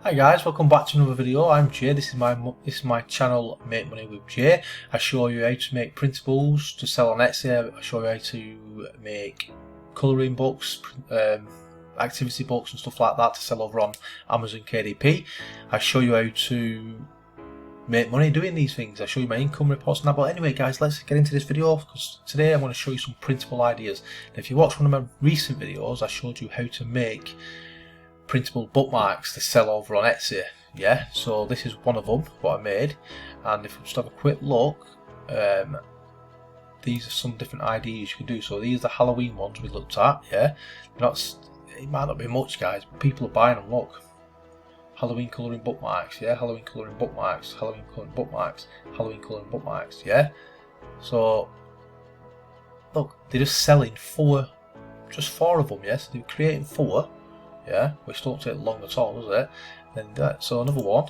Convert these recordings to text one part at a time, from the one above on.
Hi guys, welcome back to another video. I'm Jay. This is my channel Make Money with Jay. I show you how to make printables to sell on Etsy. I show you how to make colouring books, activity books and stuff like that to sell over on Amazon KDP. I show you how to make money doing these things. I show you my income reports and that. But anyway guys, let's get into this video because today I'm going to show you some printable ideas. And if you watch one of my recent videos, I showed you how to make printable bookmarks to sell over on Etsy. Yeah, so this is one of them, what I made. And if we just have a quick look, these are some different ideas you can do. So these are the Halloween ones we looked at. Yeah, it might not be much guys, but people are buying them. Look, Halloween colouring bookmarks. Yeah, Halloween colouring bookmarks, Halloween colouring bookmarks, Halloween colouring bookmarks. Yeah, so look, they're just selling just four of them. Yes, they're creating four. Yeah, which don't take long at all, does it? Then so another one,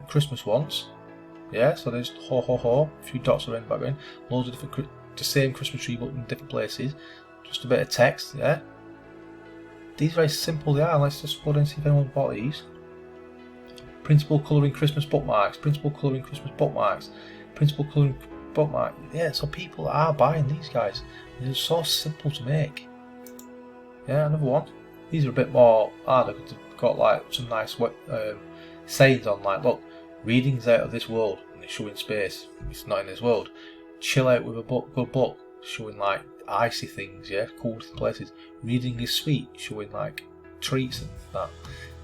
Christmas ones. Yeah, so there's ho ho ho, a few dots around the background, loads of different, the same Christmas tree but in different places. Just a bit of text. Yeah, these are very simple. They are. Let's just go down and see if anyone bought these. Printable colouring Christmas bookmarks. Printable colouring Christmas bookmarks. Printable colouring bookmark. Yeah, so people are buying these guys. They're so simple to make. Yeah, another one. These are a bit more harder because they've got like some nice sayings on, like, look, reading's out of this world, and it's showing space, it's not in this world. Chill out with a good book, showing like icy things, yeah, cool places. Reading is sweet, showing like treats and that.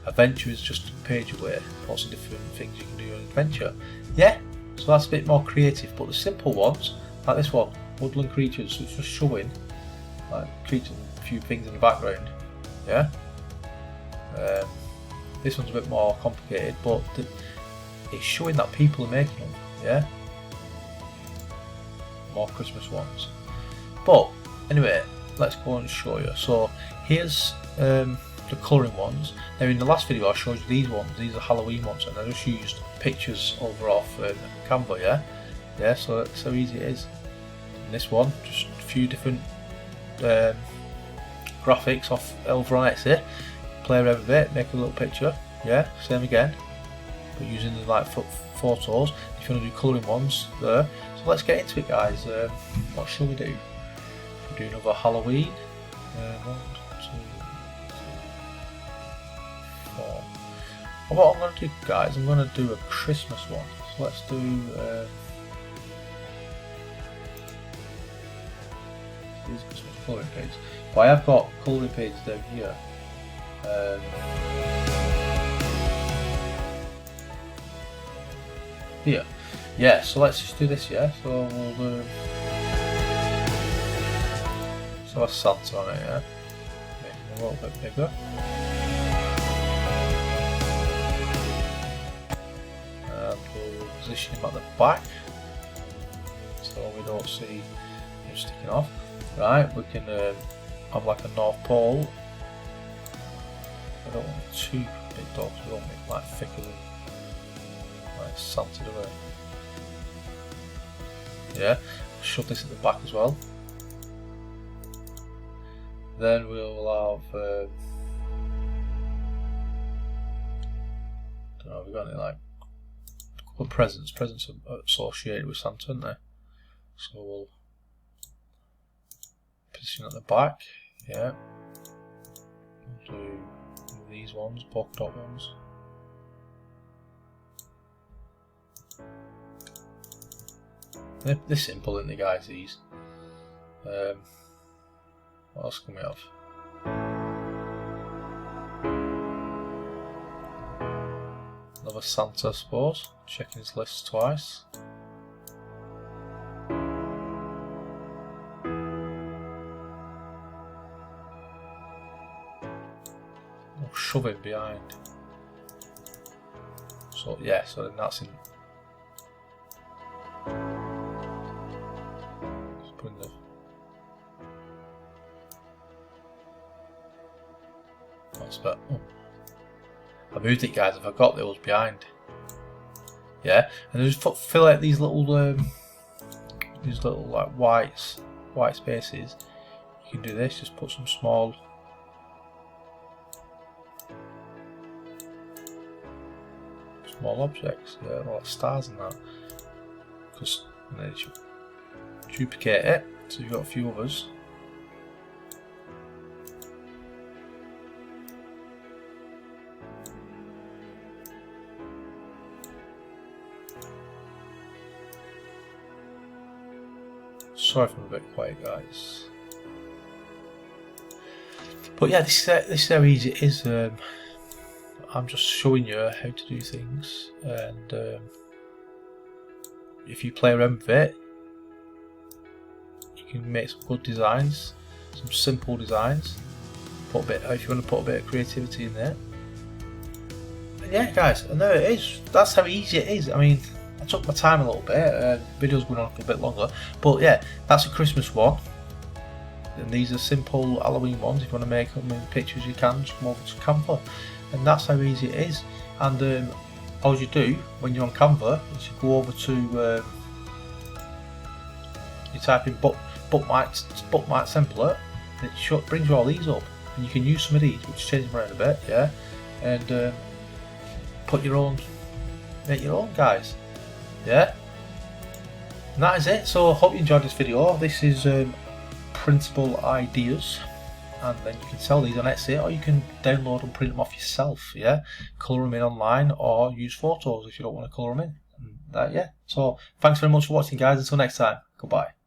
Adventure is just a page away, lots of different things you can do on adventure. Yeah, so that's a bit more creative, but the simple ones, like this one, woodland creatures, so it's just showing like creatures and a few things in the background. Yeah, this one's a bit more complicated, but it's showing that people are making them. Yeah, more Christmas ones. But anyway, let's go and show you. So here's the colouring ones. Now in the last video I showed you these ones. These are Halloween ones, and I just used pictures off Canva. Yeah. So that's how easy it is. And this one, just a few different graphics off over on Etsy, play around with it, make a little picture. Yeah, same again, but using the like photos. If you want to do colouring ones there, so let's get into it, guys. What shall we do? We'll do another Halloween. 1, 2, 3, 4. What I'm going to do, guys, I'm going to do a Christmas one. So let's do. These are Christmas colouring pages. But I have got colouring pages down here. Here. Yeah, so let's just do this, yeah? So we'll do. So a Santa on it, yeah? Make it a little bit bigger. And we'll position him at the back so we don't see him sticking off. Right, we can have like a North Pole. I don't want too big dogs, we don't make like thicker than like Santa, do we? Yeah, shove this at the back as well. Then we'll have don't know, we've got any like a couple of presents associated with Santa, aren't there? So we'll position at the back, yeah. We'll do these ones, polka dot ones. They're simple, aren't they, guys? These. What else can we have? Another Santa, I suppose. Checking his list twice. Shove it behind. So yeah, so then that's in. Just putting the. That's better. Oh. I moved it, guys. I forgot those behind. Yeah, and just fill out these little like white spaces. You can do this. Just put some small small objects, yeah, like stars and that. Because then you duplicate it, so you've got a few others. Sorry if I'm a bit quiet, guys. But yeah, this is how easy it is. I'm just showing you how to do things, and if you play around with it, you can make some good designs, some simple designs. Put a bit, if you want to put a bit of creativity in there. And yeah, guys, and there it is. That's how easy it is. I mean, I took my time a little bit. Video's going on a bit longer, but yeah, that's a Christmas one. And these are simple Halloween ones. If you want to make them in pictures, you can just come over to Canva, and that's how easy it is. And all you do when you're on Canva is you go over to you type in bookmark template, and it brings you all these up, and you can use some of these, which change them around a bit, yeah, and put your own, make your own, guys, yeah. And that is it. So I hope you enjoyed this video. This is Printable ideas, and then you can sell these on Etsy, or you can download and print them off yourself, yeah, colour them in online, or use photos if you don't want to colour them in. And yeah, so thanks very much for watching, guys. Until next time, goodbye.